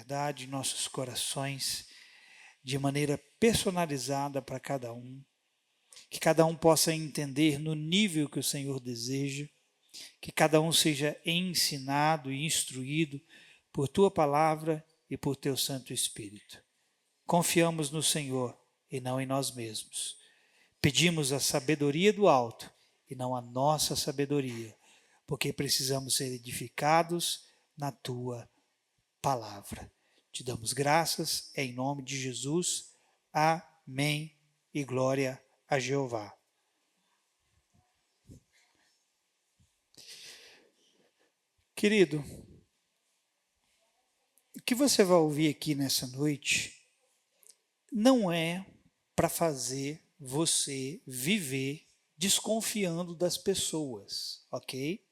verdade em nossos corações, de maneira personalizada para cada um, que cada um possa entender no nível que o Senhor deseja, que cada um seja ensinado e instruído por Tua palavra e por Teu Santo Espírito. Confiamos no Senhor e não em nós mesmos. Pedimos a sabedoria do alto e não a nossa sabedoria, porque precisamos ser edificados na Tua palavra. Te damos graças em nome de Jesus. Amém e glória a Jeová. Querido, o que você vai ouvir aqui nessa noite não é para fazer você viver desconfiando das pessoas, ok?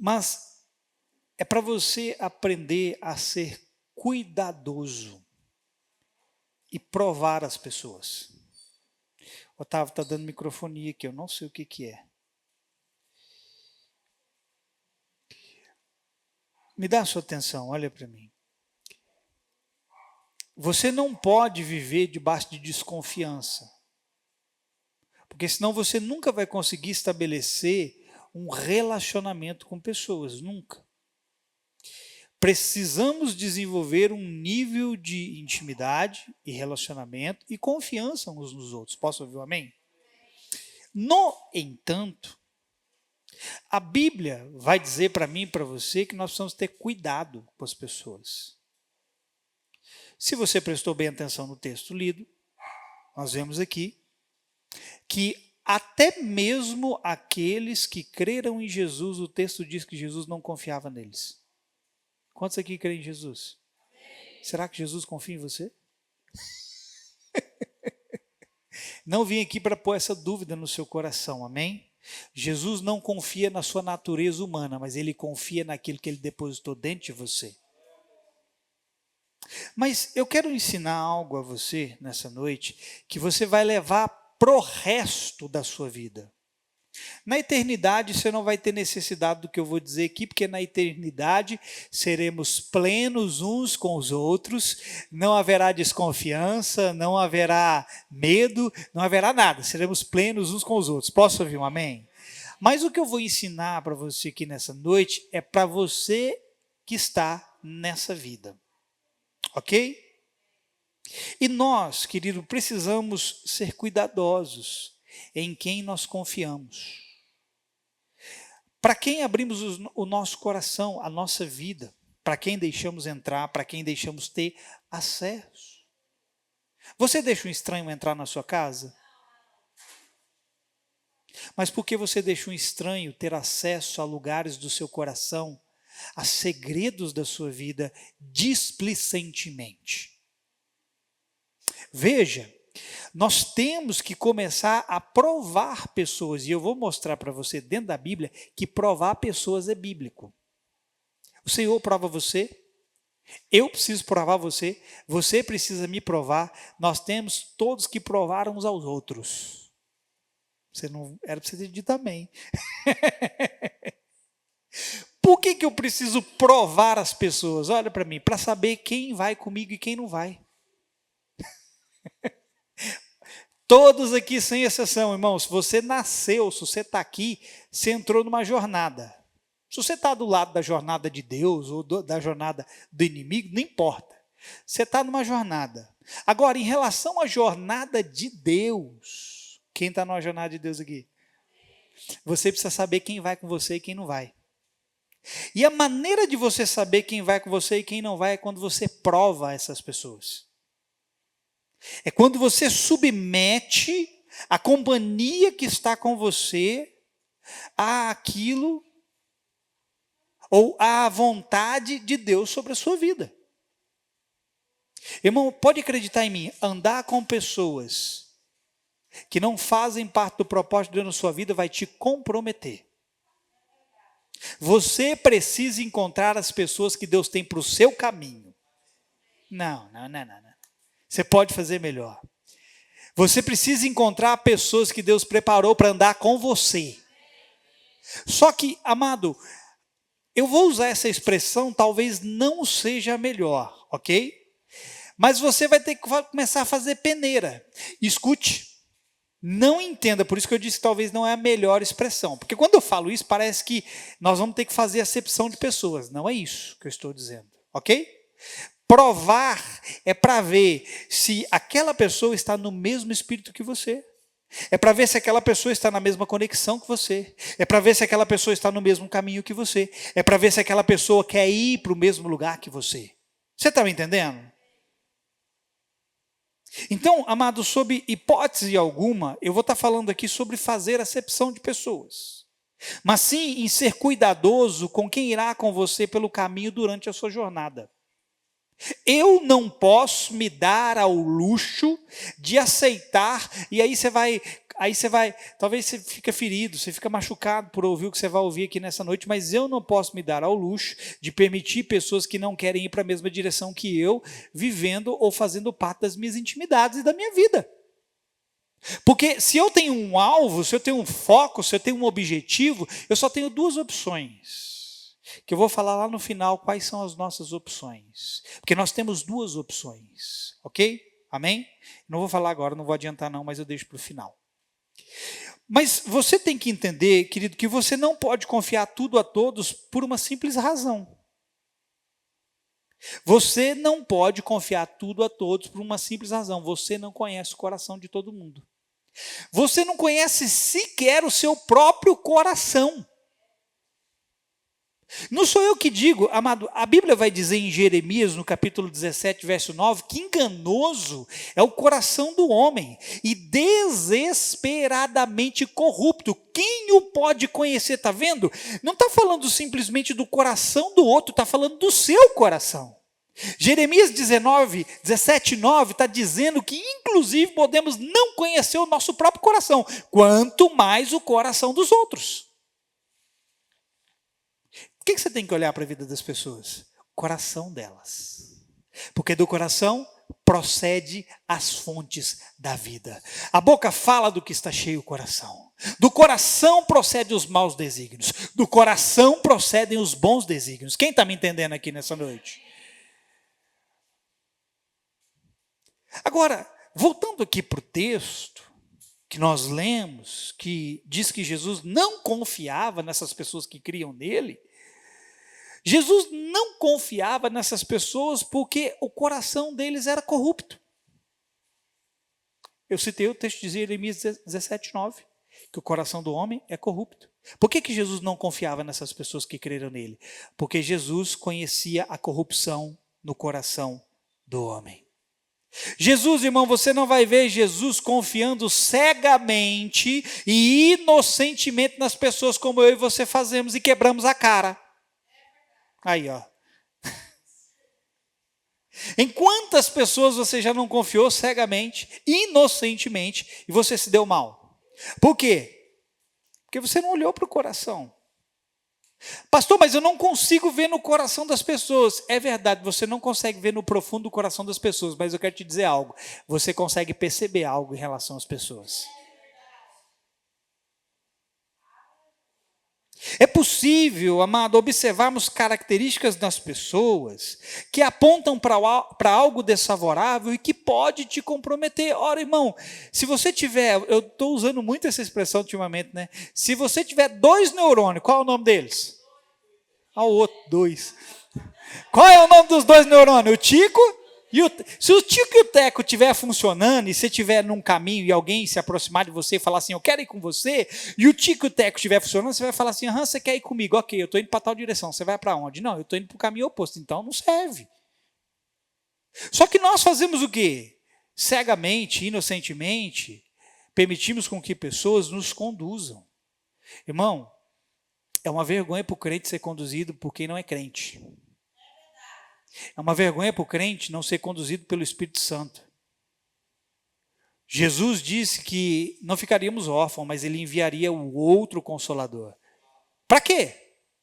Mas é para você aprender a ser cuidadoso e provar as pessoas. Otávio está dando microfonia aqui, eu não sei o que é. Me dá a sua atenção, olha para mim. Você não pode viver debaixo de desconfiança, porque senão você nunca vai conseguir estabelecer um relacionamento com pessoas, nunca. Precisamos desenvolver um nível de intimidade e relacionamento e confiança uns nos outros. Posso ouvir um amém? No entanto, a Bíblia vai dizer para mim e para você que nós precisamos ter cuidado com as pessoas. Se você prestou bem atenção no texto lido, nós vemos aqui que até mesmo aqueles que creram em Jesus, o texto diz que Jesus não confiava neles. Quantos aqui creem em Jesus? Será que Jesus confia em você? Não vim aqui para pôr essa dúvida no seu coração, amém? Jesus não confia na sua natureza humana, mas Ele confia naquilo que Ele depositou dentro de você. Mas eu quero ensinar algo a você nessa noite, que você vai levar pro resto da sua vida. Na eternidade você não vai ter necessidade do que eu vou dizer aqui, porque na eternidade seremos plenos uns com os outros, não haverá desconfiança, não haverá medo, não haverá nada, seremos plenos uns com os outros. Posso ouvir um amém? Mas o que eu vou ensinar para você aqui nessa noite é para você que está nessa vida, ok? E nós, querido, precisamos ser cuidadosos em quem nós confiamos. Para quem abrimos o nosso coração, a nossa vida, para quem deixamos entrar, para quem deixamos ter acesso. Você deixa um estranho entrar na sua casa? Mas por que você deixa um estranho ter acesso a lugares do seu coração, a segredos da sua vida, displicentemente? Veja, nós temos que começar a provar pessoas, e eu vou mostrar para você dentro da Bíblia que provar pessoas é bíblico. O Senhor prova você, eu preciso provar você, você precisa me provar, nós temos todos que provar uns aos outros. Você não era para você ter dito amém. Por que eu preciso provar as pessoas? Olha para mim, para saber quem vai comigo e quem não vai. Todos aqui, sem exceção, irmãos, se você nasceu, se você está aqui, você entrou numa jornada. Se você está do lado da jornada de Deus ou da jornada do inimigo, não importa. Você está numa jornada. Agora, em relação à jornada de Deus, quem está numa jornada de Deus aqui? Você precisa saber quem vai com você e quem não vai. E a maneira de você saber quem vai com você e quem não vai é quando você prova essas pessoas. É quando você submete a companhia que está com você àquilo ou à vontade de Deus sobre a sua vida. Irmão, pode acreditar em mim, andar com pessoas que não fazem parte do propósito de Deus na sua vida vai te comprometer. Você precisa encontrar as pessoas que Deus tem para o seu caminho. Não. Você pode fazer melhor. Você precisa encontrar pessoas que Deus preparou para andar com você. Só que, amado, Eu vou usar essa expressão, talvez não seja a melhor, ok? Mas você vai ter que começar a fazer peneira. Escute, não entenda, por isso que eu disse que talvez não é a melhor expressão. Porque quando eu falo isso, parece que nós vamos ter que fazer acepção de pessoas. Não é isso que eu estou dizendo, ok? Provar é para ver se aquela pessoa está no mesmo espírito que você. É para ver se aquela pessoa está na mesma conexão que você. É para ver se aquela pessoa está no mesmo caminho que você. É para ver se aquela pessoa quer ir para o mesmo lugar que você. Você está me entendendo? Então, amado, sob hipótese alguma, eu vou estar falando aqui sobre fazer acepção de pessoas. Mas sim em ser cuidadoso com quem irá com você pelo caminho durante a sua jornada. Eu não posso me dar ao luxo de aceitar, e aí você vai, talvez você fica ferido, você fica machucado por ouvir o que você vai ouvir aqui nessa noite, mas eu não posso me dar ao luxo de permitir pessoas que não querem ir para a mesma direção que eu, vivendo ou fazendo parte das minhas intimidades e da minha vida. Porque se eu tenho um alvo, se eu tenho um foco, se eu tenho um objetivo, eu só tenho duas opções. Que eu vou falar lá no final quais são as nossas opções. Porque nós temos duas opções, ok? Amém? Não vou falar agora, não vou adiantar não, mas eu deixo para o final. Mas você tem que entender, querido, que você não pode confiar tudo a todos por uma simples razão. Você não pode confiar tudo a todos por uma simples razão. Você não conhece o coração de todo mundo. Você não conhece sequer o seu próprio coração. Não sou eu que digo, amado, a Bíblia vai dizer em Jeremias, no capítulo 17, verso 9, que enganoso é o coração do homem e desesperadamente corrupto. Quem o pode conhecer? Está vendo? Não está falando simplesmente do coração do outro, está falando do seu coração. Jeremias 17, 9 está dizendo que inclusive podemos não conhecer o nosso próprio coração, quanto mais o coração dos outros. O que você tem que olhar para a vida das pessoas? O coração delas. Porque do coração procede as fontes da vida. A boca fala do que está cheio o coração. Do coração procedem os maus desígnios. Do coração procedem os bons desígnios. Quem está me entendendo aqui nessa noite? Agora, voltando aqui para o texto que nós lemos, que diz que Jesus não confiava nessas pessoas que criam nele, Jesus não confiava nessas pessoas porque o coração deles era corrupto. Eu citei o texto de Jeremias 17, 9, que o coração do homem é corrupto. Por que Jesus não confiava nessas pessoas que creram nele? Porque Jesus conhecia a corrupção no coração do homem. Jesus, irmão, você não vai ver Jesus confiando cegamente e inocentemente nas pessoas como eu e você fazemos e quebramos a cara. Aí, ó. Em quantas pessoas você já não confiou cegamente, inocentemente, e você se deu mal? Por quê? Porque você não olhou para o coração. Pastor, mas eu não consigo ver no coração das pessoas. É verdade, você não consegue ver no profundo do coração das pessoas, mas eu quero te dizer algo. Você consegue perceber algo em relação às pessoas. É possível, amado, observarmos características das pessoas que apontam para algo desfavorável e que pode te comprometer. Ora, irmão, se você tiver, eu estou usando muito essa expressão ultimamente, né? Se você tiver 2 neurônios, qual é o nome deles? Ah, o outro, 2. Qual é o nome dos 2 neurônios? O Tico e o... Se o Tico e o Teco estiver funcionando e você estiver num caminho e alguém se aproximar de você e falar assim, eu quero ir com você, e o Tico e o Teco estiver funcionando, você vai falar assim, você quer ir comigo? Ok, eu estou indo para tal direção, você vai para onde? Não, eu estou indo para o caminho oposto, então não serve. Só que nós fazemos o quê? Cegamente, inocentemente, permitimos com que pessoas nos conduzam. Irmão, é uma vergonha para o crente ser conduzido por quem não é crente. É uma vergonha para o crente não ser conduzido pelo Espírito Santo. Jesus disse que não ficaríamos órfãos, mas Ele enviaria o outro Consolador. Para quê?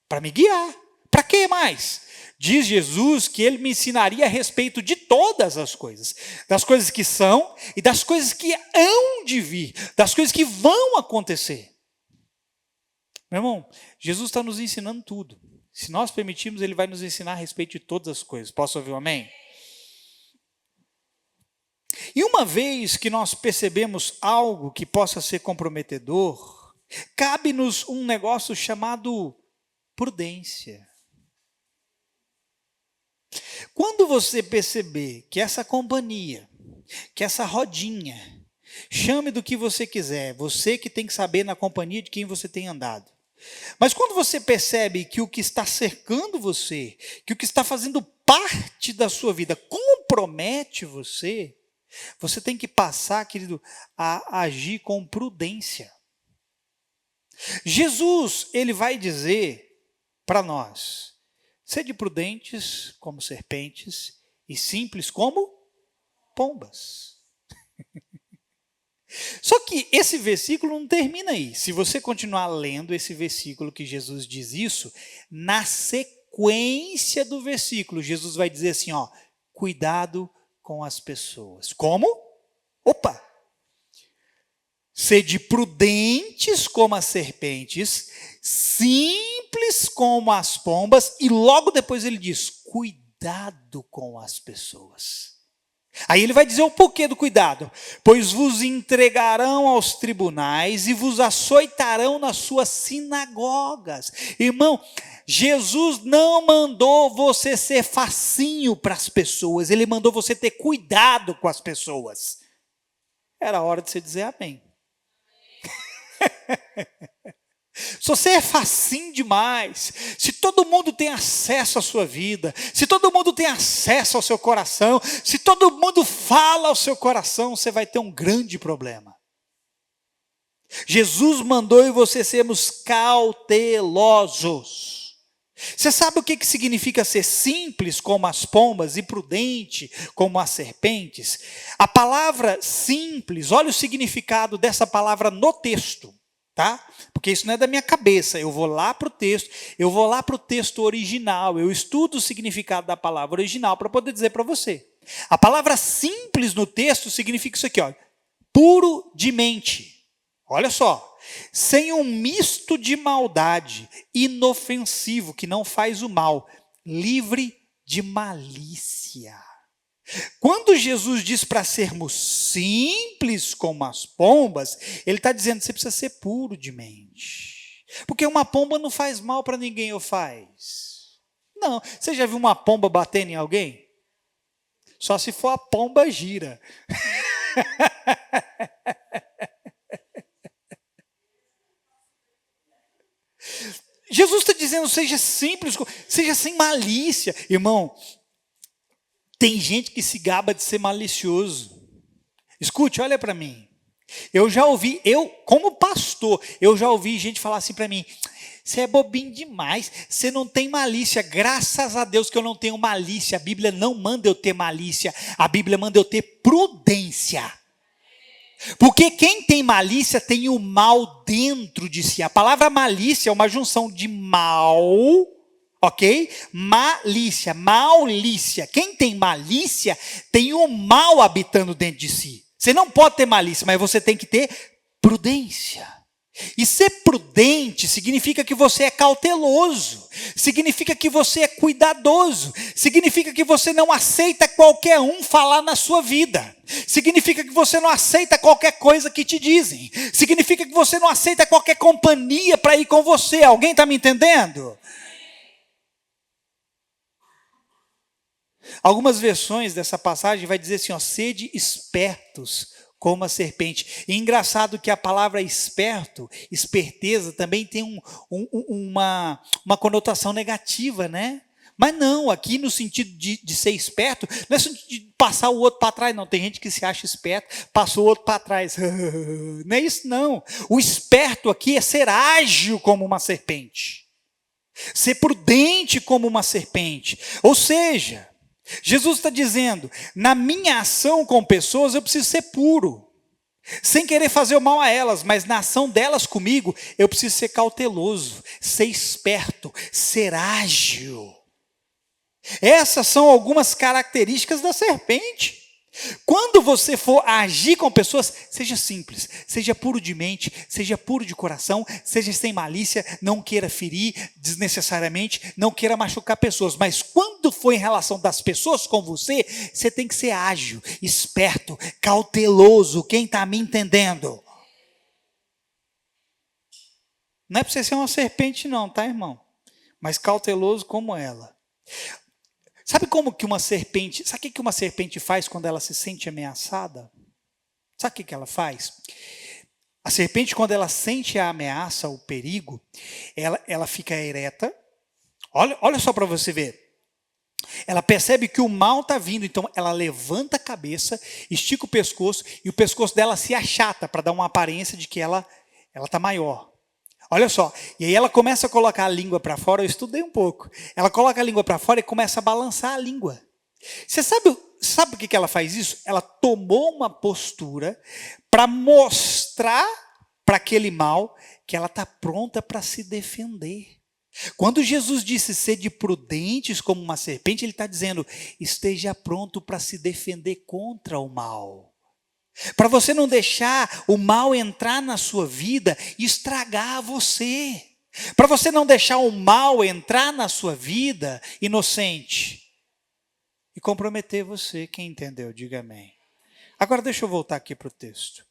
Para me guiar. Para quê mais? Diz Jesus que Ele me ensinaria a respeito de todas as coisas. Das coisas que são e das coisas que hão de vir. Das coisas que vão acontecer. Meu irmão, Jesus está nos ensinando tudo. Se nós permitirmos, Ele vai nos ensinar a respeito de todas as coisas. Posso ouvir um amém? E uma vez que nós percebemos algo que possa ser comprometedor, cabe-nos um negócio chamado prudência. Quando você perceber que essa companhia, que essa rodinha, chame do que você quiser, você que tem que saber na companhia de quem você tem andado. Mas quando você percebe que o que está cercando você, que o que está fazendo parte da sua vida compromete você, você tem que passar, querido, a agir com prudência. Jesus, ele vai dizer para nós: sede prudentes como serpentes e simples como pombas. Só que esse versículo não termina aí. Se você continuar lendo esse versículo que Jesus diz isso, na sequência do versículo, Jesus vai dizer assim, ó, cuidado com as pessoas. Como? Opa! Sede prudentes como as serpentes, simples como as pombas, e logo depois ele diz, cuidado com as pessoas. Aí ele vai dizer o porquê do cuidado. Pois vos entregarão aos tribunais e vos açoitarão nas suas sinagogas. Irmão, Jesus não mandou você ser facinho para as pessoas. Ele mandou você ter cuidado com as pessoas. Era hora de você dizer amém. Se você é facinho demais, se todo mundo tem acesso à sua vida, se todo mundo tem acesso ao seu coração, se todo mundo fala ao seu coração, você vai ter um grande problema. Jesus mandou eu e você sermos cautelosos. Você sabe o que significa ser simples como as pombas e prudente como as serpentes? A palavra simples, olha o significado dessa palavra no texto. Tá? Porque isso não é da minha cabeça, eu vou lá para o texto original, eu estudo o significado da palavra original para poder dizer para você. A palavra simples no texto significa isso aqui, ó, puro de mente. Olha só, sem um misto de maldade, inofensivo, que não faz o mal, livre de malícia. Quando Jesus diz para sermos simples como as pombas, ele está dizendo que você precisa ser puro de mente. Porque uma pomba não faz mal para ninguém, ou faz? Não. Você já viu uma pomba batendo em alguém? Só se for a pomba gira. Jesus está dizendo, seja simples, seja sem malícia. Irmão, tem gente que se gaba de ser malicioso. Escute, olha para mim. Como pastor, eu já ouvi gente falar assim para mim, você é bobinho demais, você não tem malícia. Graças a Deus que eu não tenho malícia. A Bíblia não manda eu ter malícia, a Bíblia manda eu ter prudência. Porque quem tem malícia tem o mal dentro de si. A palavra malícia é uma junção de mal, ok? Malícia, malícia. Quem tem malícia tem o mal habitando dentro de si. Você não pode ter malícia, mas você tem que ter prudência. E ser prudente significa que você é cauteloso, significa que você é cuidadoso, significa que você não aceita qualquer um falar na sua vida, significa que você não aceita qualquer coisa que te dizem, significa que você não aceita qualquer companhia para ir com você. Alguém está me entendendo? Algumas versões dessa passagem vai dizer assim, ó, sede espertos como a serpente. E engraçado que a palavra esperto, esperteza, também tem uma conotação negativa, né? Mas não, aqui no sentido de ser esperto, não é sentido de passar o outro para trás, não. Tem gente que se acha esperto, passou o outro para trás. Não é isso, não. O esperto aqui é ser ágil como uma serpente. Ser prudente como uma serpente. Ou seja, Jesus está dizendo, na minha ação com pessoas eu preciso ser puro, sem querer fazer o mal a elas, mas na ação delas comigo eu preciso ser cauteloso, ser esperto, ser ágil. Essas são algumas características da serpente. Quando você for agir com pessoas, seja simples, seja puro de mente, seja puro de coração, seja sem malícia, não queira ferir desnecessariamente, não queira machucar pessoas. Mas quando for em relação das pessoas com você, você tem que ser ágil, esperto, cauteloso. Quem está me entendendo? Não é para você ser uma serpente não, tá, irmão? Mas cauteloso como ela. Sabe como que uma serpente, sabe o que uma serpente faz quando ela se sente ameaçada? Sabe o que ela faz? A serpente, quando ela sente a ameaça, o perigo, ela fica ereta. Olha só para você ver. Ela percebe que o mal está vindo, então ela levanta a cabeça, estica o pescoço, e o pescoço dela se achata para dar uma aparência de que ela está maior. Olha só, e aí ela começa a colocar a língua para fora, eu estudei um pouco. Ela coloca a língua para fora e começa a balançar a língua. Você sabe por que ela faz isso? Ela tomou uma postura para mostrar para aquele mal que ela está pronta para se defender. Quando Jesus disse sede prudentes como uma serpente, ele está dizendo, esteja pronto para se defender contra o mal. Para você não deixar o mal entrar na sua vida e estragar você. Para você não deixar o mal entrar na sua vida, inocente, e comprometer você. Quem entendeu, diga amém. Agora deixa eu voltar aqui para o texto.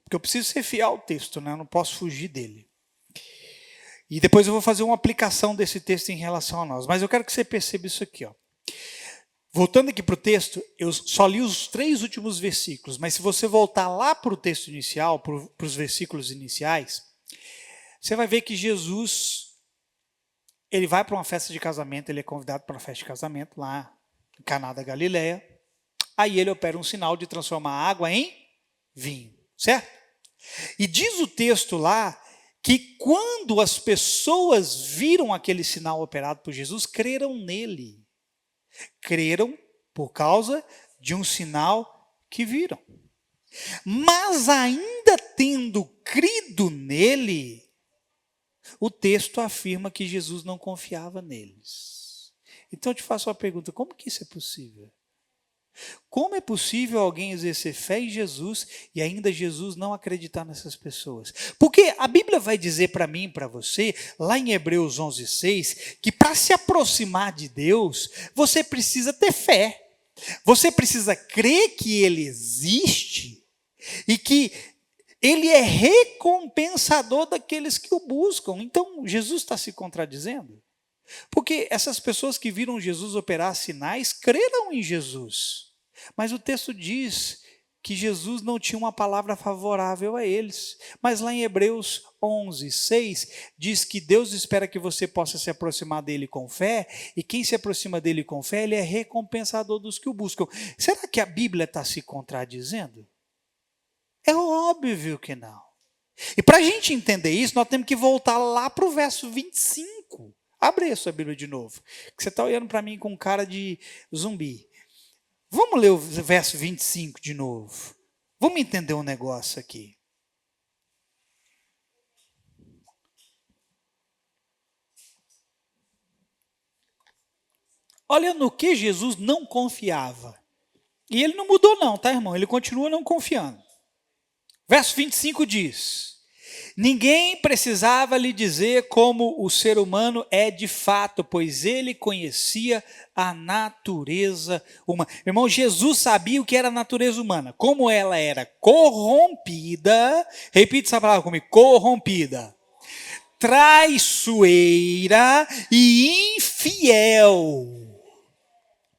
Porque eu preciso ser fiel ao texto, né? Eu não posso fugir dele. E depois eu vou fazer uma aplicação desse texto em relação a nós. Mas eu quero que você perceba isso aqui, ó. Voltando aqui para o texto, eu só li os 3 últimos versículos, mas se você voltar lá para o texto inicial, para os versículos iniciais, você vai ver que Jesus, ele vai para uma festa de casamento, ele é convidado para uma festa de casamento lá em Caná da Galileia, aí ele opera um sinal de transformar a água em vinho, certo? E diz o texto lá que quando as pessoas viram aquele sinal operado por Jesus, creram nele. Creram por causa de um sinal que viram. Mas ainda tendo crido nele, o texto afirma que Jesus não confiava neles. Então eu te faço uma pergunta, como que isso é possível? Como é possível alguém exercer fé em Jesus e ainda Jesus não acreditar nessas pessoas? Porque a Bíblia vai dizer para mim e para você, lá em Hebreus 11:6, que para se aproximar de Deus, você precisa ter fé. Você precisa crer que Ele existe e que Ele é recompensador daqueles que o buscam. Então, Jesus está se contradizendo? Porque essas pessoas que viram Jesus operar sinais, creram em Jesus. Mas o texto diz que Jesus não tinha uma palavra favorável a eles. Mas lá em Hebreus 11:6, diz que Deus espera que você possa se aproximar dele com fé, e quem se aproxima dele com fé, ele é recompensador dos que o buscam. Será que a Bíblia está se contradizendo? É óbvio que não. E para a gente entender isso, nós temos que voltar lá para o verso 25. Abre aí a sua Bíblia de novo, que você está olhando para mim com cara de zumbi. Vamos ler o verso 25 de novo. Vamos entender um negócio aqui. Olha no que Jesus não confiava. E ele não mudou não, tá, irmão? Ele continua não confiando. Verso 25 diz: ninguém precisava lhe dizer como o ser humano é de fato, pois ele conhecia a natureza humana. Irmão, Jesus sabia o que era a natureza humana, como ela era corrompida, repita essa palavra comigo, corrompida, traiçoeira e infiel.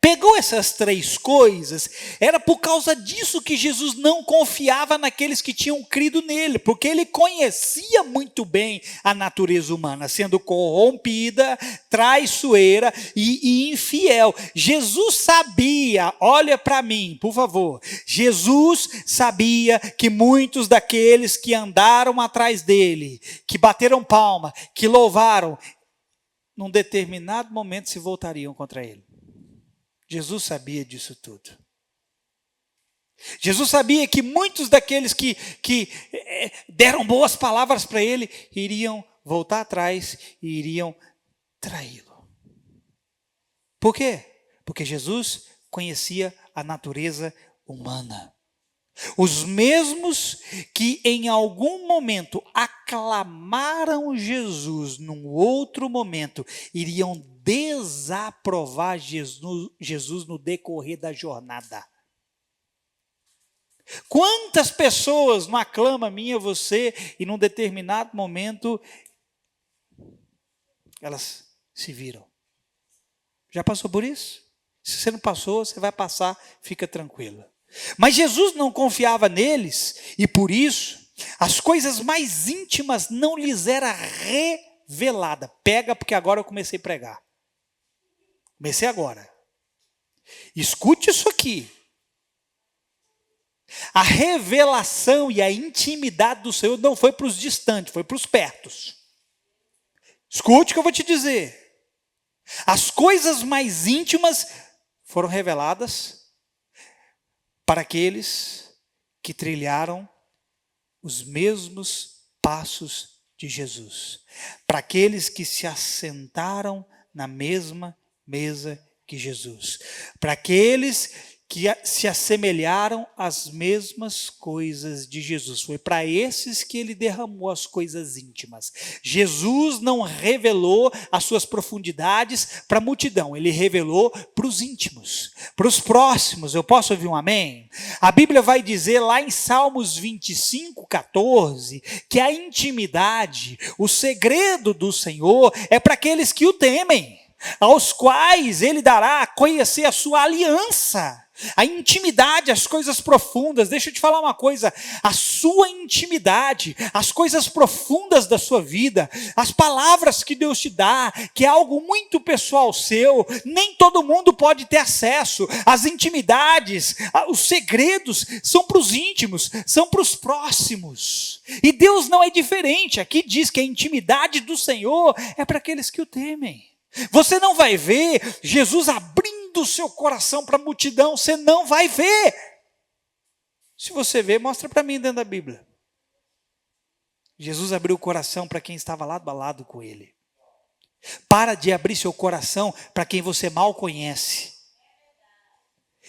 Pegou essas 3 coisas, era por causa disso que Jesus não confiava naqueles que tinham crido nele, porque ele conhecia muito bem a natureza humana, sendo corrompida, traiçoeira e infiel. Jesus sabia, olha para mim, por favor, Jesus sabia que muitos daqueles que andaram atrás dele, que bateram palma, que louvaram, num determinado momento se voltariam contra ele. Jesus sabia disso tudo. Jesus sabia que muitos daqueles que deram boas palavras para ele, iriam voltar atrás e iriam traí-lo. Por quê? Porque Jesus conhecia a natureza humana. Os mesmos que em algum momento aclamaram Jesus, num outro momento, iriam desaprovar Jesus no decorrer da jornada. Quantas pessoas não aclamam a mim e a você, e num determinado momento, elas se viram. Já passou por isso? Se você não passou, você vai passar, fica tranquila. Mas Jesus não confiava neles, e por isso, as coisas mais íntimas não lhes era revelada. Pega, porque agora eu comecei a pregar. Comecei agora. Escute isso aqui. A revelação e a intimidade do Senhor não foi para os distantes, foi para os pertos. Escute o que eu vou te dizer. As coisas mais íntimas foram reveladas para aqueles que trilharam os mesmos passos de Jesus. Para aqueles que se assentaram na mesma mesa que Jesus. Para aqueles que se assemelharam às mesmas coisas de Jesus. Foi para esses que ele derramou as coisas íntimas. Jesus não revelou as suas profundidades para a multidão, ele revelou para os íntimos, para os próximos. Eu posso ouvir um amém? A Bíblia vai dizer lá em Salmos 25, 14, que a intimidade, o segredo do Senhor é para aqueles que o temem, aos quais ele dará a conhecer a sua aliança. A intimidade, as coisas profundas. Deixa eu te falar uma coisa, a sua intimidade, as coisas profundas da sua vida, as palavras que Deus te dá, que é algo muito pessoal seu, nem todo mundo pode ter acesso. As intimidades, os segredos são para os íntimos, são para os próximos. E Deus não é diferente. Aqui diz que a intimidade do Senhor é para aqueles que o temem. Você não vai ver Jesus abrindo o seu coração para a multidão, você não vai ver. Se você vê, mostra para mim dentro da Bíblia. Jesus abriu o coração para quem estava lado a lado com ele. Para de abrir seu coração para quem você mal conhece.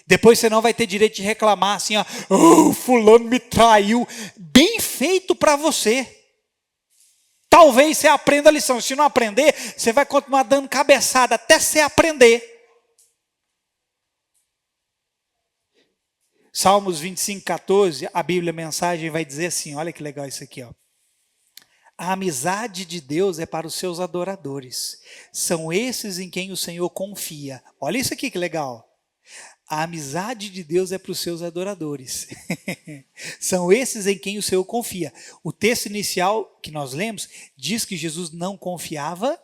Depois você não vai ter direito de reclamar assim, ó, oh, fulano me traiu. Bem feito para você. Talvez você aprenda a lição. Se não aprender, você vai continuar dando cabeçada até você aprender. Salmos 25, 14, a Bíblia, a mensagem vai dizer assim, olha que legal isso aqui, ó. A amizade de Deus é para os seus adoradores. São esses em quem o Senhor confia. Olha isso aqui que legal. A amizade de Deus é para os seus adoradores. São esses em quem o Senhor confia. O texto inicial que nós lemos diz que Jesus não confiava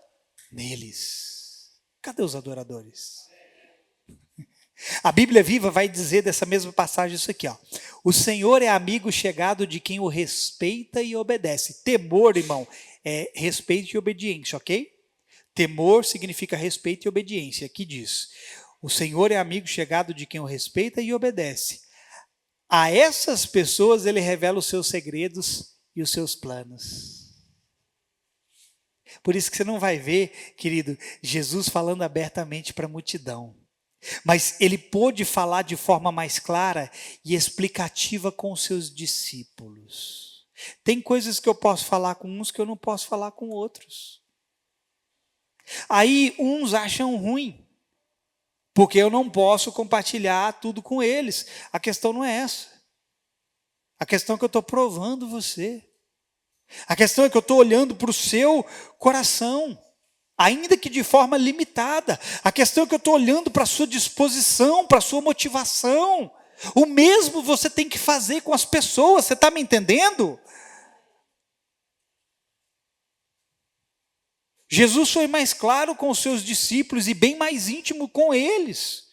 neles. Cadê os adoradores? A Bíblia Viva vai dizer dessa mesma passagem isso aqui, ó. O Senhor é amigo chegado de quem o respeita e obedece. Temor, irmão, é respeito e obediência, ok? Temor significa respeito e obediência. Aqui diz: o Senhor é amigo chegado de quem o respeita e obedece. A essas pessoas ele revela os seus segredos e os seus planos. Por isso que você não vai ver, querido, Jesus falando abertamente para a multidão. Mas ele pôde falar de forma mais clara e explicativa com os seus discípulos. Tem coisas que eu posso falar com uns que eu não posso falar com outros. Aí uns acham ruim, porque eu não posso compartilhar tudo com eles. A questão não é essa. A questão é que eu estou provando você. A questão é que eu estou olhando para o seu coração, ainda que de forma limitada. A questão é que eu estou olhando para a sua disposição, para a sua motivação. O mesmo você tem que fazer com as pessoas, você está me entendendo? Jesus foi mais claro com os seus discípulos e bem mais íntimo com eles.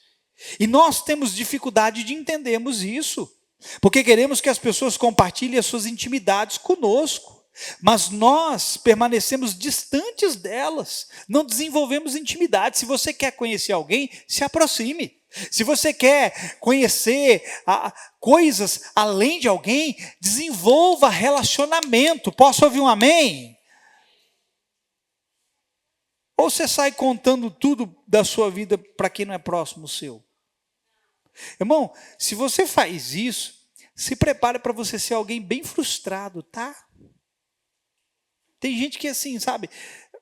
E nós temos dificuldade de entendermos isso, porque queremos que as pessoas compartilhem as suas intimidades conosco. Mas nós permanecemos distantes delas, não desenvolvemos intimidade. Se você quer conhecer alguém, se aproxime. Se você quer conhecer coisas além de alguém, desenvolva relacionamento. Posso ouvir um amém? Ou você sai contando tudo da sua vida para quem não é próximo seu? Irmão, se você faz isso, se prepare para você ser alguém bem frustrado, tá? Tem gente que assim, sabe,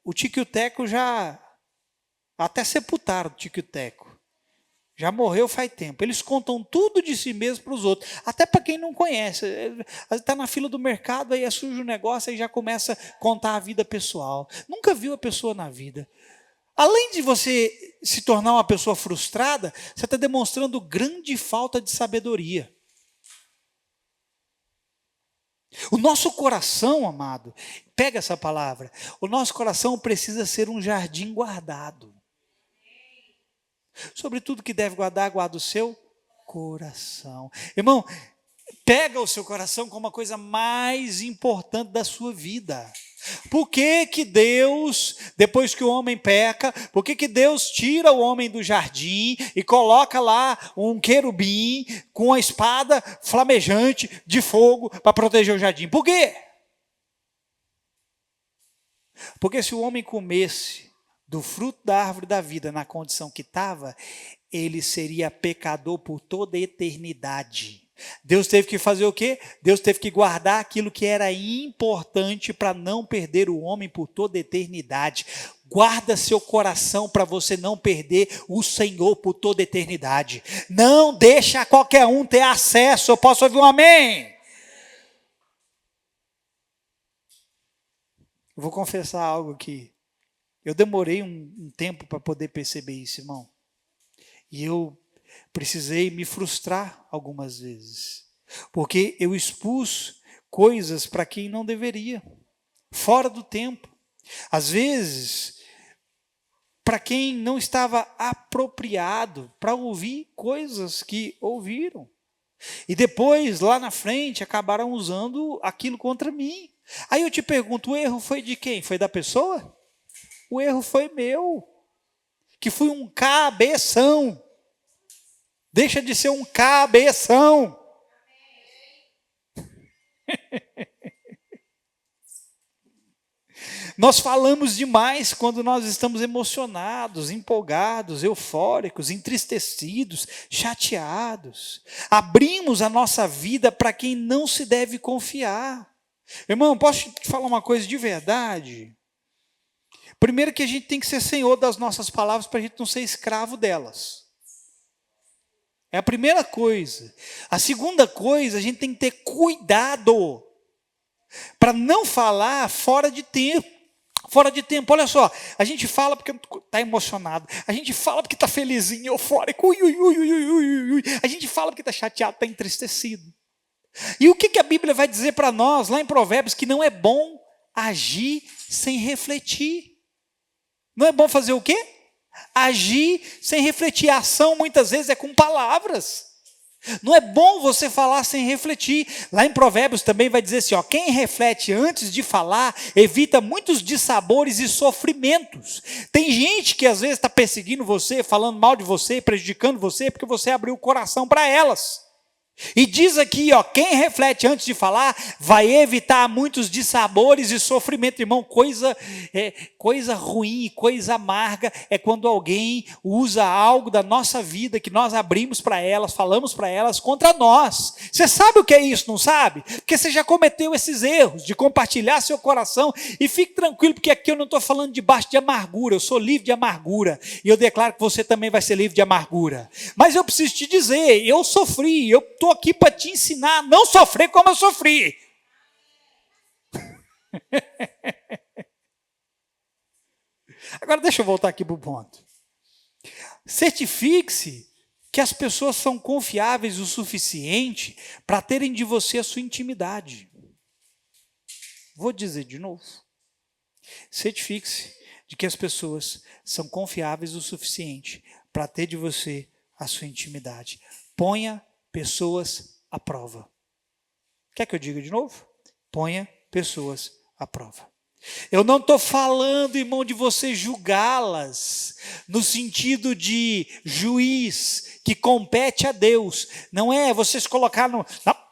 o tico e o teco já, até sepultaram o tico e o teco. Já morreu faz tempo. Eles contam tudo de si mesmo para os outros. Até para quem não conhece. Está na fila do mercado, aí surge um negócio, aí já começa a contar a vida pessoal. Nunca viu a pessoa na vida. Além de você se tornar uma pessoa frustrada, você está demonstrando grande falta de sabedoria. O nosso coração, amado, pega essa palavra, o nosso coração precisa ser um jardim guardado. Sobre tudo que deve guardar, guarda o seu coração. Irmão, pega o seu coração como a coisa mais importante da sua vida. Por que que Deus, depois que o homem peca, por que que Deus tira o homem do jardim e coloca lá um querubim com a espada flamejante de fogo para proteger o jardim? Por quê? Porque se o homem comesse do fruto da árvore da vida na condição que estava, ele seria pecador por toda a eternidade. Deus teve que fazer o quê? Deus teve que guardar aquilo que era importante para não perder o homem por toda a eternidade. Guarda seu coração para você não perder o Senhor por toda a eternidade. Não deixa qualquer um ter acesso. Eu posso ouvir um amém? Eu vou confessar algo aqui. Eu demorei um tempo para poder perceber isso, irmão. E eu precisei me frustrar algumas vezes. Porque eu expus coisas para quem não deveria. Fora do tempo. Às vezes, para quem não estava apropriado para ouvir coisas que ouviram. E depois, lá na frente, acabaram usando aquilo contra mim. Aí eu te pergunto, o erro foi de quem? Foi da pessoa? O erro foi meu, que fui um cabeção. Deixa de ser um cabeção. Nós falamos demais quando nós estamos emocionados, empolgados, eufóricos, entristecidos, chateados. Abrimos a nossa vida para quem não se deve confiar. Irmão, posso te falar uma coisa de verdade? Primeiro que a gente tem que ser senhor das nossas palavras para a gente não ser escravo delas. É a primeira coisa. A segunda coisa, a gente tem que ter cuidado para não falar fora de tempo. Fora de tempo, olha só, a gente fala porque está emocionado, a gente fala porque está felizinho, eufórico, a gente fala porque está chateado, está entristecido. E o que a Bíblia vai dizer para nós, lá em Provérbios, que não é bom agir sem refletir. Não é bom fazer o quê? Agir sem refletir. A ação muitas vezes é com palavras. Não é bom você falar sem refletir. Lá em Provérbios também vai dizer assim, ó, quem reflete antes de falar, evita muitos dissabores e sofrimentos. Tem gente que às vezes está perseguindo você, falando mal de você, prejudicando você, porque você abriu o coração para elas. E diz aqui, ó, quem reflete antes de falar, vai evitar muitos dissabores e sofrimento. Irmão, coisa ruim, coisa amarga é quando alguém usa algo da nossa vida que nós abrimos para elas, falamos para elas contra nós. Você sabe o que é isso, não sabe? Porque você já cometeu esses erros de compartilhar seu coração. E fique tranquilo, porque aqui eu não estou falando debaixo de amargura, eu sou livre de amargura. E eu declaro que você também vai ser livre de amargura. Mas eu preciso te dizer, eu sofri, eu estou aqui para te ensinar a não sofrer como eu sofri. Agora deixa eu voltar aqui para o ponto. Certifique-se que as pessoas são confiáveis o suficiente para terem de você a sua intimidade. Vou dizer de novo. Certifique-se de que as pessoas são confiáveis o suficiente para ter de você a sua intimidade. Ponha pessoas à prova. Quer que eu diga de novo? Ponha pessoas à prova. Eu não estou falando, irmão, de você julgá-las no sentido de juiz que compete a Deus. Não é você se colocar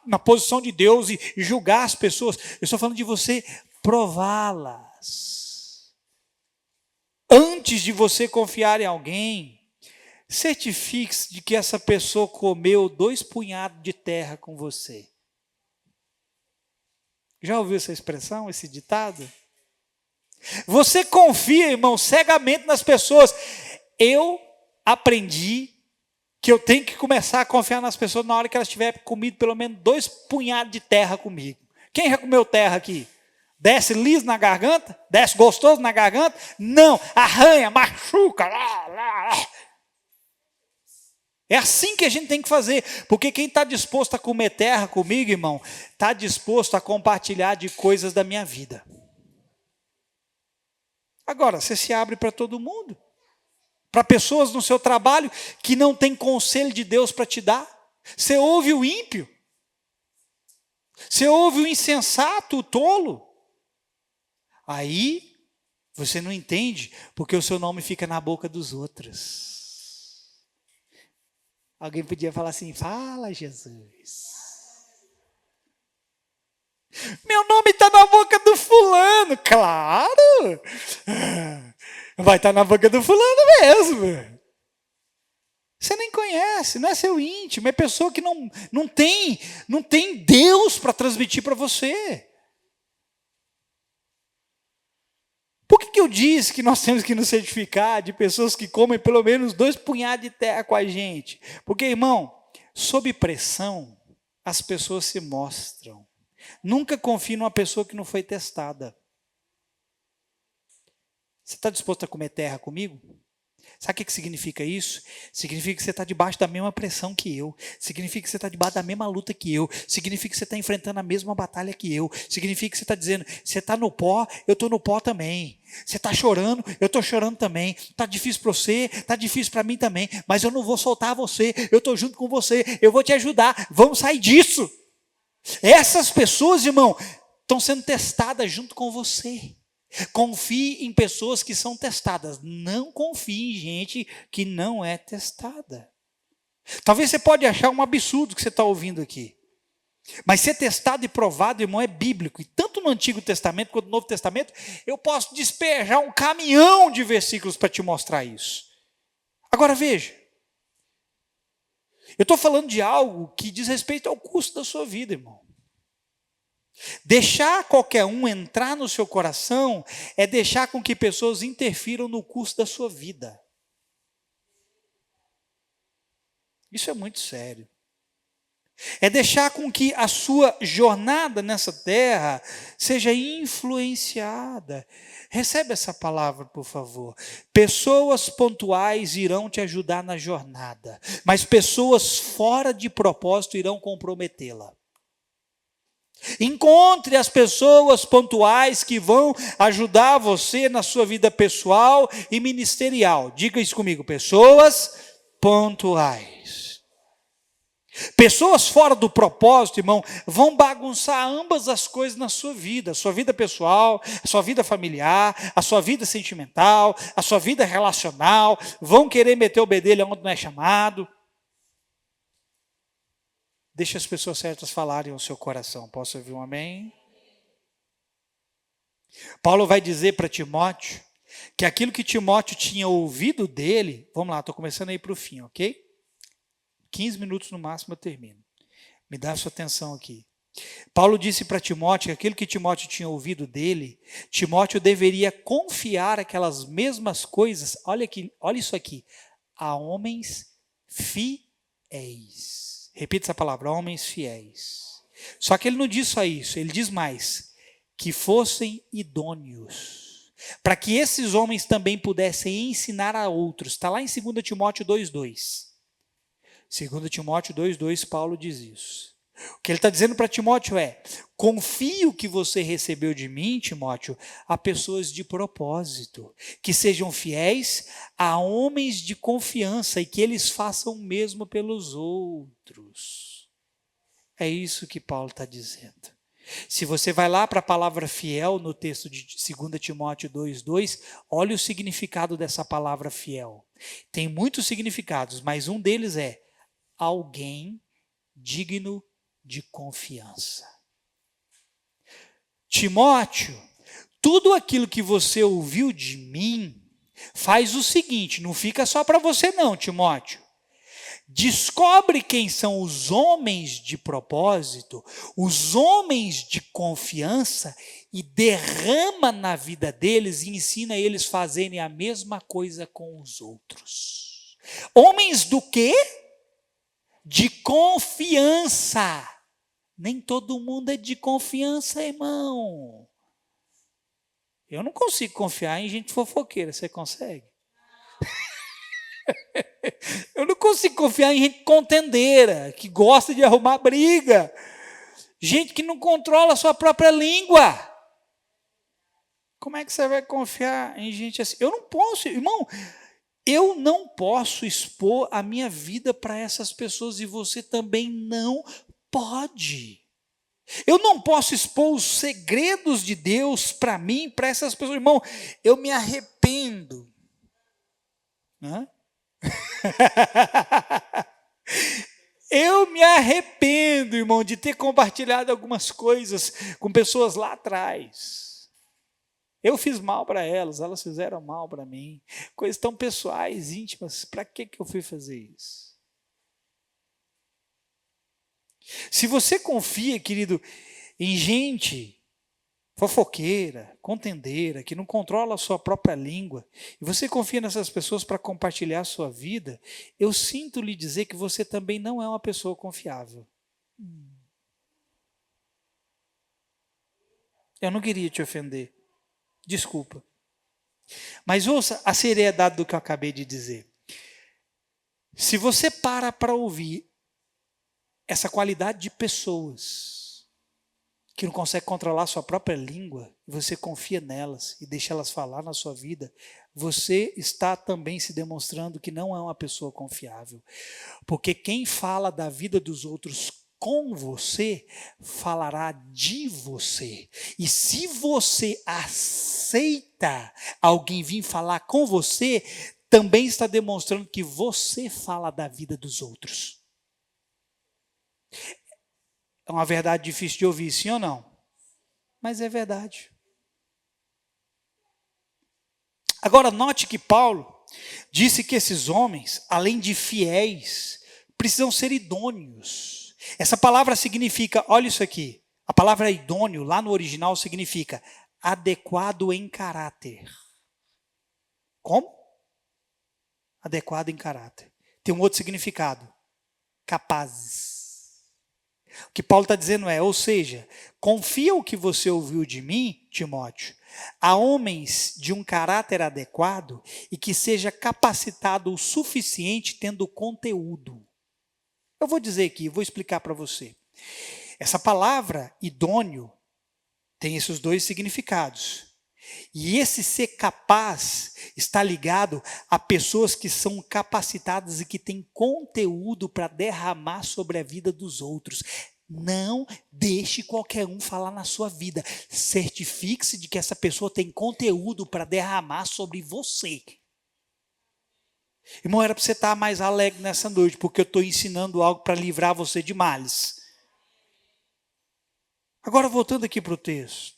na posição de Deus e julgar as pessoas. Eu estou falando de você prová-las. Antes de você confiar em alguém, certifique-se de que essa pessoa comeu 2 punhados de terra com você. Já ouviu essa expressão, esse ditado? Você confia, irmão, cegamente nas pessoas. Eu aprendi que eu tenho que começar a confiar nas pessoas na hora que elas tiverem comido pelo menos 2 punhados de terra comigo. Quem já comeu terra aqui? Desce liso na garganta? Desce gostoso na garganta? Não, arranha, machuca. É assim que a gente tem que fazer, porque quem está disposto a comer terra comigo, irmão, está disposto a compartilhar de coisas da minha vida. Agora, você se abre para todo mundo, para pessoas no seu trabalho que não tem conselho de Deus para te dar. Você ouve o ímpio, você ouve o insensato, o tolo. Aí, você não entende, porque o seu nome fica na boca dos outros. Alguém podia falar assim, fala Jesus. Meu nome está na boca do fulano, claro. Vai estar na boca do fulano mesmo. Você nem conhece, não é seu íntimo, é pessoa que não tem Deus para transmitir para você. Por que eu disse que nós temos que nos certificar de pessoas que comem pelo menos 2 punhados de terra com a gente? Porque, irmão, sob pressão, as pessoas se mostram. Nunca confie numa pessoa que não foi testada. Você está disposto a comer terra comigo? Sabe o que significa isso? Significa que você está debaixo da mesma pressão que eu. Significa que você está debaixo da mesma luta que eu. Significa que você está enfrentando a mesma batalha que eu. Significa que você está dizendo, você está no pó, eu estou no pó também. Você está chorando, eu estou chorando também. Está difícil para você, está difícil para mim também. Mas eu não vou soltar você, eu estou junto com você. Eu vou te ajudar, vamos sair disso. Essas pessoas, irmão, estão sendo testadas junto com você. Confie em pessoas que são testadas. Não confie em gente que não é testada. Talvez você pode achar um absurdo que você está ouvindo aqui. Mas ser testado e provado, irmão, é bíblico. E tanto no Antigo Testamento quanto no Novo Testamento, eu posso despejar um caminhão de versículos para te mostrar isso. Agora veja. Eu estou falando de algo que diz respeito ao custo da sua vida, irmão. Deixar qualquer um entrar no seu coração é deixar com que pessoas interfiram no curso da sua vida. Isso é muito sério. É deixar com que a sua jornada nessa terra seja influenciada. Recebe essa palavra, por favor. Pessoas pontuais irão te ajudar na jornada, mas pessoas fora de propósito irão comprometê-la. Encontre as pessoas pontuais que vão ajudar você na sua vida pessoal e ministerial. Diga isso comigo, pessoas pontuais. Pessoas fora do propósito, irmão, vão bagunçar ambas as coisas na sua vida. A sua vida pessoal, a sua vida familiar, a sua vida sentimental, a sua vida relacional. Vão querer meter o bedelho onde não é chamado. Deixe as pessoas certas falarem ao seu coração. Posso ouvir um amém? Paulo vai dizer para Timóteo que aquilo que Timóteo tinha ouvido dele, vamos lá, estou começando a ir para o fim, ok? 15 minutos no máximo eu termino. Me dá a sua atenção aqui. Paulo disse para Timóteo que aquilo que Timóteo tinha ouvido dele, Timóteo deveria confiar aquelas mesmas coisas, olha isso aqui, a homens fiéis. Repita essa palavra, homens fiéis. Só que ele não diz só isso, ele diz mais, que fossem idôneos, para que esses homens também pudessem ensinar a outros. Está lá em 2 Timóteo 2,2. 2 Timóteo 2,2, Paulo diz isso. O que ele está dizendo para Timóteo é, confie o que você recebeu de mim, Timóteo, a pessoas de propósito, que sejam fiéis a homens de confiança e que eles façam o mesmo pelos outros. É isso que Paulo está dizendo. Se você vai lá para a palavra fiel no texto de 2 Timóteo 2,2, olha o significado dessa palavra fiel. Tem muitos significados, mas um deles é alguém digno de confiança. Timóteo, tudo aquilo que você ouviu de mim, Faz o seguinte, não fica só para você não, Timóteo. Descobre quem são os homens de propósito, os homens de confiança e derrama na vida deles e ensina eles a fazerem a mesma coisa com os outros. Homens do quê? De confiança. Nem todo mundo é de confiança, irmão. Eu não consigo confiar em gente fofoqueira, você consegue? Eu não consigo confiar em gente contendeira, que gosta de arrumar briga. Gente que não controla a sua própria língua. Como é que você vai confiar em gente assim? Eu não posso, irmão, eu não posso expor a minha vida para essas pessoas e você também não pode. Eu não posso expor os segredos de Deus para mim, para essas pessoas. Irmão, eu me arrependo. Hã? Eu me arrependo, irmão, de ter compartilhado algumas coisas com pessoas lá atrás. Eu fiz mal para elas, elas fizeram mal para mim. Coisas tão pessoais, íntimas, para que eu fui fazer isso? Se você confia, querido, em gente fofoqueira, contendeira, que não controla a sua própria língua, e você confia nessas pessoas para compartilhar a sua vida, eu sinto lhe dizer que você também não é uma pessoa confiável. Eu não queria te ofender. Desculpa. Mas ouça a seriedade do que eu acabei de dizer. Se você para ouvir essa qualidade de pessoas que não conseguem controlar a sua própria língua, e você confia nelas e deixa elas falar na sua vida, você está também se demonstrando que não é uma pessoa confiável. Porque quem fala da vida dos outros com você, falará de você. E se você aceita alguém vir falar com você, também está demonstrando que você fala da vida dos outros. É uma verdade difícil de ouvir, sim ou não? Mas é verdade. Agora, note que Paulo disse que esses homens, além de fiéis, precisam ser idôneos. Essa palavra significa, olha isso aqui, a palavra idôneo, lá no original, significa adequado em caráter. Como? Adequado em caráter. Tem um outro significado, capazes. O que Paulo está dizendo é, ou seja, confia o que você ouviu de mim, Timóteo, a homens de um caráter adequado e que seja capacitado o suficiente tendo conteúdo. Eu vou dizer aqui, vou explicar para você. Essa palavra idôneo tem esses dois significados. E esse ser capaz está ligado a pessoas que são capacitadas e que têm conteúdo para derramar sobre a vida dos outros. Não deixe qualquer um falar na sua vida. Certifique-se de que essa pessoa tem conteúdo para derramar sobre você. Irmão, era para você estar mais alegre nessa noite, porque eu estou ensinando algo para livrar você de males. Agora, voltando aqui para o texto.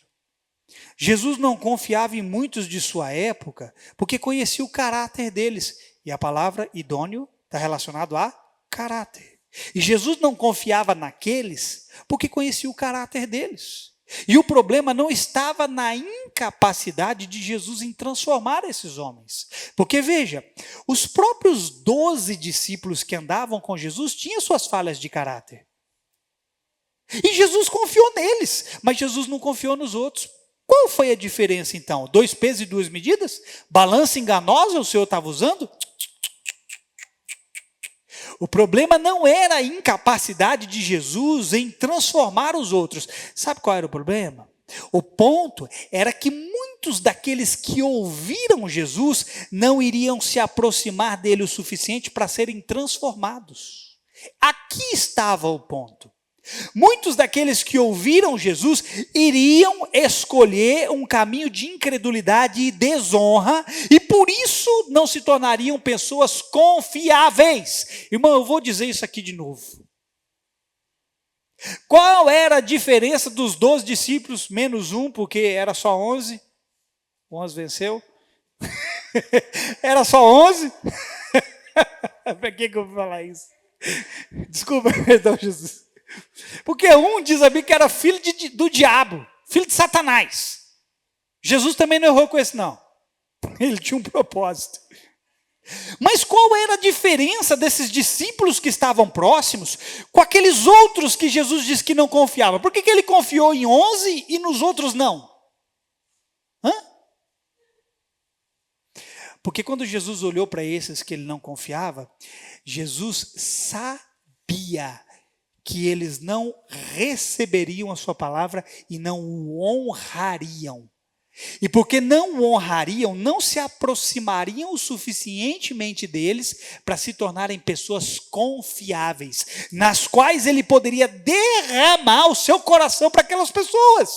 Jesus não confiava em muitos de sua época, porque conhecia o caráter deles. E a palavra idôneo está relacionado a caráter. E Jesus não confiava naqueles, porque conhecia o caráter deles. E o problema não estava na incapacidade de Jesus em transformar esses homens. Porque veja, os próprios 12 discípulos que andavam com Jesus tinham suas falhas de caráter. E Jesus confiou neles, mas Jesus não confiou nos outros. Qual foi a diferença então? 2 pesos e 2 medidas? Balança enganosa o Senhor estava usando? O problema não era a incapacidade de Jesus em transformar os outros. Sabe qual era o problema? O ponto era que muitos daqueles que ouviram Jesus não iriam se aproximar dele o suficiente para serem transformados. Aqui estava o ponto. Muitos daqueles que ouviram Jesus iriam escolher um caminho de incredulidade e desonra e por isso não se tornariam pessoas confiáveis. Irmão, eu vou dizer isso aqui de novo. Qual era a diferença dos 12 discípulos, menos um, porque era só 11? 11 venceu? Era só 11? Para que eu vou falar isso? Desculpa, perdão, Jesus. Porque um diz a mim que era filho do diabo, filho de Satanás. Jesus também não errou com esse, não. Ele tinha um propósito. Mas qual era a diferença desses discípulos que estavam próximos com aqueles outros que Jesus disse que não confiava? Por que ele confiou em 11 e nos outros não? Hã? Porque quando Jesus olhou para esses que ele não confiava, Jesus sabia que eles não receberiam a sua palavra e não o honrariam. E porque não o honrariam, não se aproximariam o suficientemente deles para se tornarem pessoas confiáveis, nas quais ele poderia derramar o seu coração para aquelas pessoas.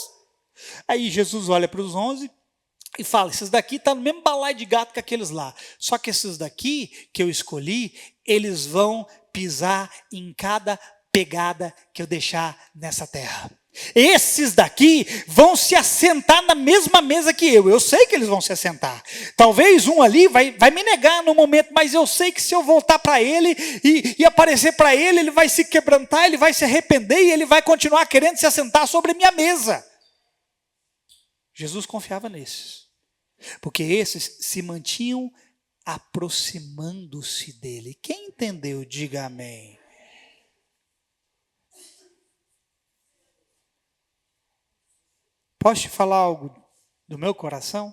Aí Jesus olha para os 11 e fala, esses daqui estão no mesmo balaio de gato que aqueles lá. Só que esses daqui que eu escolhi, eles vão pisar em cada pegada que eu deixar nessa terra. Esses daqui vão se assentar na mesma mesa que eu sei que eles vão se assentar, talvez um ali vai me negar no momento, mas eu sei que se eu voltar para ele e aparecer para ele, ele vai se quebrantar, ele vai se arrepender e ele vai continuar querendo se assentar sobre a minha mesa. Jesus confiava nesses, porque esses se mantinham aproximando-se dele. Quem entendeu, diga amém. Posso te falar algo do meu coração?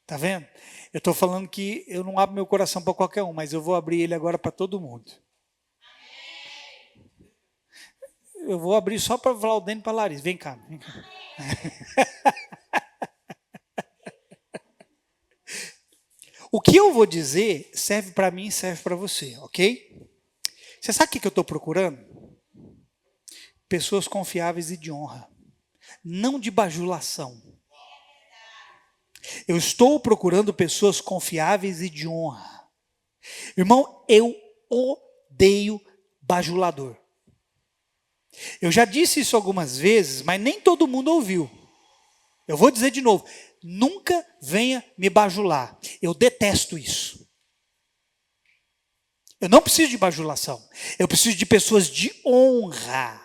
Está vendo? Eu estou falando que eu não abro meu coração para qualquer um, mas eu vou abrir ele agora para todo mundo. Eu vou abrir só para Vlaudene e para Larissa. Vem cá. Vem cá. O que eu vou dizer serve para mim e serve para você, ok? Você sabe o que eu estou procurando? Pessoas confiáveis e de honra. Não de bajulação. Eu estou procurando pessoas confiáveis e de honra. Irmão, eu odeio bajulador. Eu já disse isso algumas vezes, mas nem todo mundo ouviu. Eu vou dizer de novo, nunca venha me bajular. Eu detesto isso. Eu não preciso de bajulação. Eu preciso de pessoas de honra.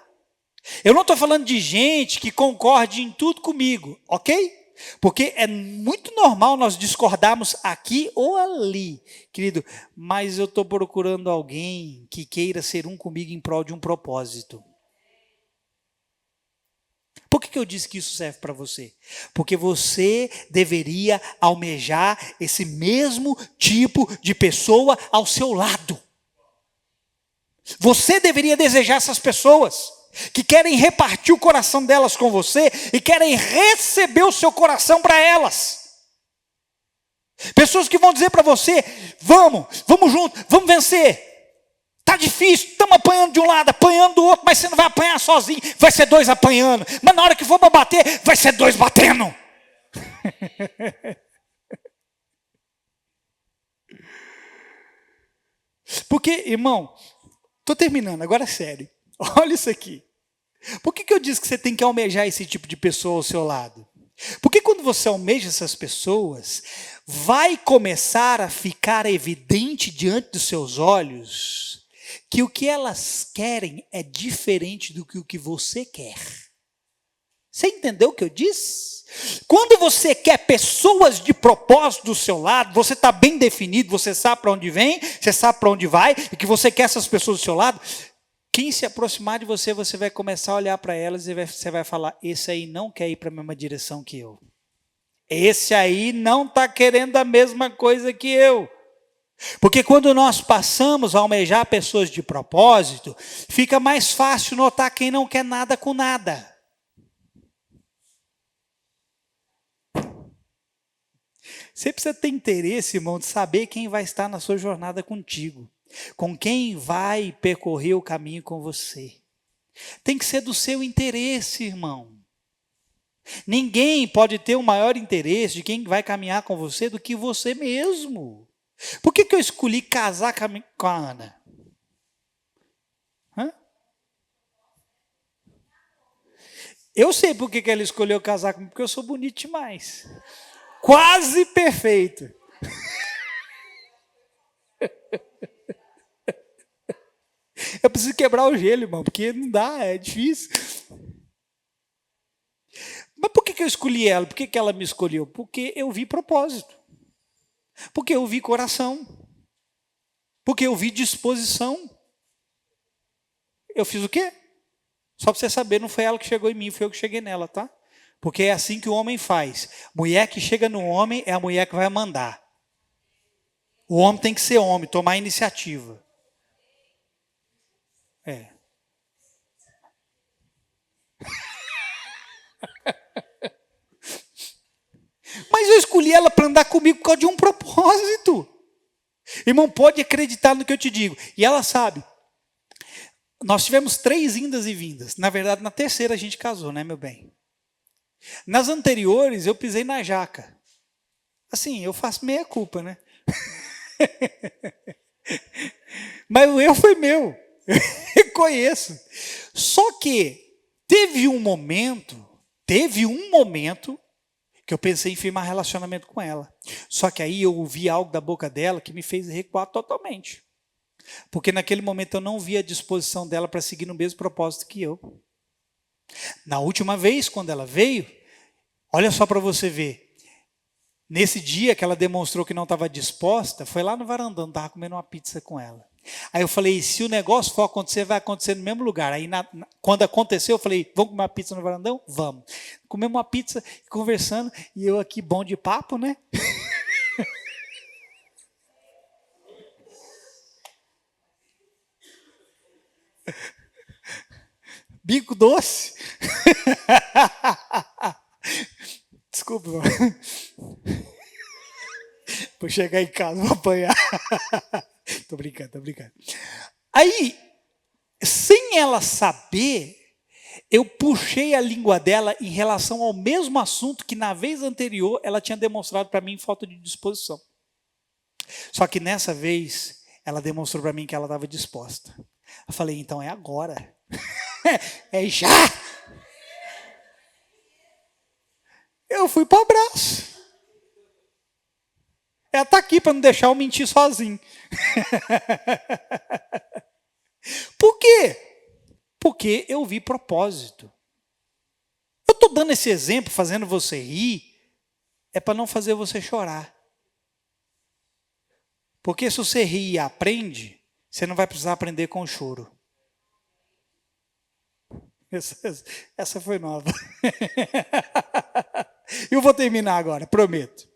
Eu não estou falando de gente que concorde em tudo comigo, ok? Porque é muito normal nós discordarmos aqui ou ali, querido. Mas eu estou procurando alguém que queira ser um comigo em prol de um propósito. Por que eu disse que isso serve para você? Porque você deveria almejar esse mesmo tipo de pessoa ao seu lado. Você deveria desejar essas pessoas que querem repartir o coração delas com você e querem receber o seu coração para elas. Pessoas que vão dizer para você, vamos junto, vamos vencer. Está difícil, estamos apanhando de um lado, apanhando do outro, mas você não vai apanhar sozinho, vai ser dois apanhando. Mas na hora que for para bater, vai ser dois batendo. Porque, irmão, estou terminando, agora é sério. Olha isso aqui. Por que eu disse que você tem que almejar esse tipo de pessoa ao seu lado? Porque quando você almeja essas pessoas, vai começar a ficar evidente diante dos seus olhos que o que elas querem é diferente do que o que você quer. Você entendeu o que eu disse? Quando você quer pessoas de propósito do seu lado, você está bem definido, você sabe para onde vem, você sabe para onde vai, e que você quer essas pessoas do seu lado, quem se aproximar de você, você vai começar a olhar para elas e você vai falar, esse aí não quer ir para a mesma direção que eu. Esse aí não está querendo a mesma coisa que eu. Porque quando nós passamos a almejar pessoas de propósito, fica mais fácil notar quem não quer nada com nada. Você precisa ter interesse, irmão, de saber quem vai estar na sua jornada contigo. Com quem vai percorrer o caminho com você. Tem que ser do seu interesse, irmão. Ninguém pode ter um maior interesse de quem vai caminhar com você do que você mesmo. Por que eu escolhi casar com a Ana? Eu sei por que ela escolheu casar comigo, porque eu sou bonito demais. quase perfeito. Eu preciso quebrar o gelo, irmão, porque não dá, é difícil. Mas por que eu escolhi ela? Por que ela me escolheu? Porque eu vi propósito. Porque eu vi coração. Porque eu vi disposição. Eu fiz o quê? Só para você saber, não foi ela que chegou em mim, foi eu que cheguei nela, tá? Porque é assim que o homem faz. Mulher que chega no homem é a mulher que vai mandar. O homem tem que ser homem, tomar iniciativa. É. Mas eu escolhi ela para andar comigo por causa de um propósito. Irmão, pode acreditar no que eu te digo. E ela sabe. Nós tivemos 3 indas e vindas. Na verdade, na terceira a gente casou, né, meu bem? Nas anteriores, eu pisei na jaca. Assim, eu faço meia culpa, né? Mas o erro foi meu. Eu reconheço. Só que teve um momento que eu pensei em firmar relacionamento com ela. Só que aí eu ouvi algo da boca dela que me fez recuar totalmente. Porque naquele momento eu não via a disposição dela para seguir no mesmo propósito que eu. Na última vez, quando ela veio, olha só para você ver. Nesse dia que ela demonstrou que não estava disposta, foi lá no varandão, estava comendo uma pizza com ela. Aí eu falei, se o negócio for acontecer, vai acontecer no mesmo lugar. Aí quando aconteceu, eu falei, vamos comer uma pizza no varandão? Vamos. Comemos uma pizza, conversando, e eu aqui bom de papo, né? Bico doce. Desculpa, irmão. Vou chegar em casa, vou apanhar. Tô brincando. Aí, sem ela saber, eu puxei a língua dela em relação ao mesmo assunto que na vez anterior ela tinha demonstrado para mim falta de disposição. Só que nessa vez, ela demonstrou para mim que ela estava disposta. Eu falei, então é agora. É já. Eu fui para o abraço. Ela está aqui para não deixar eu mentir sozinho. Por quê? Porque eu vi propósito. Eu estou dando esse exemplo, fazendo você rir, é para não fazer você chorar. Porque se você ri e aprende, você não vai precisar aprender com o choro. Essa foi nova. Eu vou terminar agora, prometo.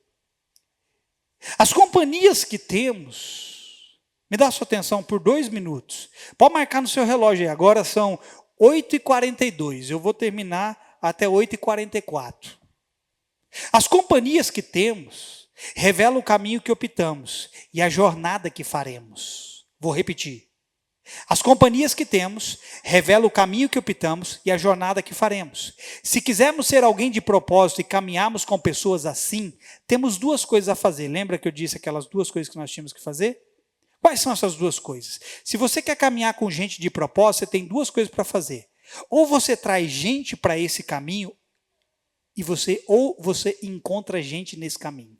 As companhias que temos, me dá sua atenção por 2 minutos. Pode marcar no seu relógio aí, agora são 8h42, eu vou terminar até 8h44. As companhias que temos revelam o caminho que optamos e a jornada que faremos. Vou repetir. As companhias que temos revelam o caminho que optamos e a jornada que faremos. Se quisermos ser alguém de propósito e caminharmos com pessoas assim, temos 2 coisas a fazer. Lembra que eu disse aquelas 2 coisas que nós tínhamos que fazer? Quais são essas 2 coisas? Se você quer caminhar com gente de propósito, você tem 2 coisas para fazer. Ou você traz gente para esse caminho, ou você encontra gente nesse caminho.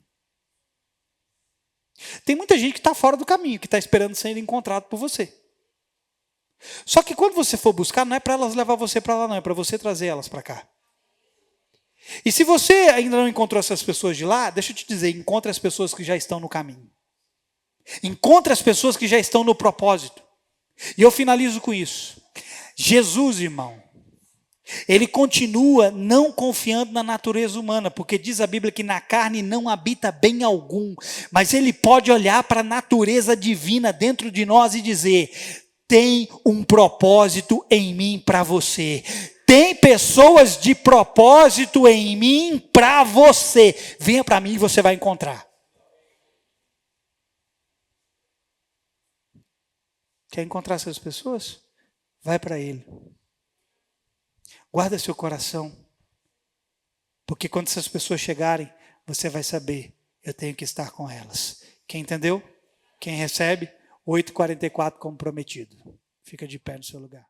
Tem muita gente que está fora do caminho, que está esperando ser encontrado por você. Só que quando você for buscar, não é para elas levar você para lá, não, é para você trazer elas para cá. E se você ainda não encontrou essas pessoas de lá, deixa eu te dizer, encontre as pessoas que já estão no caminho. Encontre as pessoas que já estão no propósito. E eu finalizo com isso. Jesus, irmão, ele continua não confiando na natureza humana, porque diz a Bíblia que na carne não habita bem algum, mas ele pode olhar para a natureza divina dentro de nós e dizer, tem um propósito em mim para você. Tem pessoas de propósito em mim para você. Venha para mim e você vai encontrar. Quer encontrar essas pessoas? Vai para ele. Guarda seu coração. Porque quando essas pessoas chegarem, você vai saber, eu tenho que estar com elas. Quem entendeu? Quem recebe? 8h44 como prometido. Fica de pé no seu lugar.